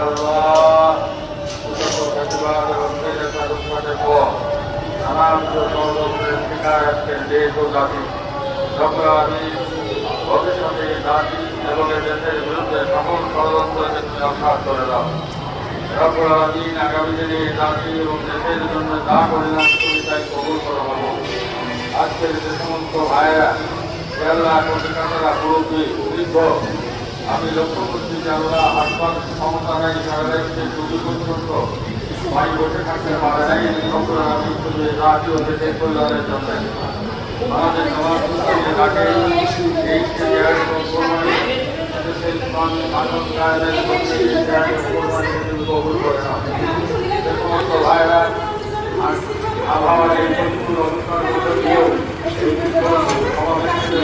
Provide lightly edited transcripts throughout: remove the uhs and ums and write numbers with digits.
Allah untuk kedua dalam kehidupan pada dua alam seluruh mereka terdekat lagi. Seperti ভবিষ্যতে জাতি এবং দেশের বিরুদ্ধে সকল ষড়যন্ত্রকে রক্ষা করে দাও। রব্বুল আলামিন আগামী দিনে জাতি এবং দেশের জন্য যা কল্যাণ করি তাই কবুল করো। আজকের যে সমস্ত ভাইয়েরা আল্লাহ কলকাতারা পুরোপুরি বৃদ্ধ, আমি লক্ষ্য করছি যে আল্লাহ হাসপাতাল ক্ষমতা নাই সারাদেশে দুই পর্যন্ত ভাই বসে থাকতে পারে নাই। রব্বুল আলামিন শুধু জাতি ও দেশের কল্যাণের জন্য আমাদের সমাজ এলাকায় এই কবুল করে না। যে সমস্ত ভাইরা আবহাওয়ার এই প্রতিকূল অনুষ্ঠানগুলো দিয়েও এই সমাবেশের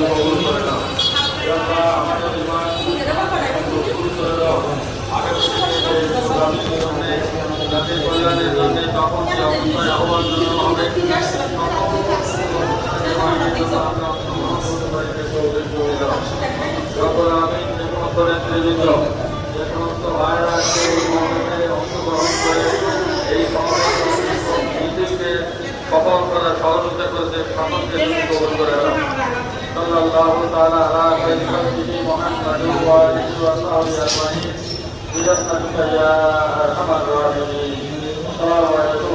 কবুল করে না। আমাদের ইমান করে দাও। জাতির কল্যাণের জন্য তখন যে অবস্থায় আহ্বান জানানো হবে নেতৃবৃন্দ, যে সমস্ত ভাইরা অংশগ্রহণ করে এই সমাবেশকে সফল করার সহযোগিতা করেছে সকলকে কবুল করে দাও। সাল্লাল্লাহু তাআলা আলা সাইয়্যিদিনা মুহাম্মাদিন ওয়া আলিহি ওয়া সাহবিহি আজমাইন। বিরাহমাতিকা ইয়া আরহামার রাহিমিন। আসসালামু আলাইকুম।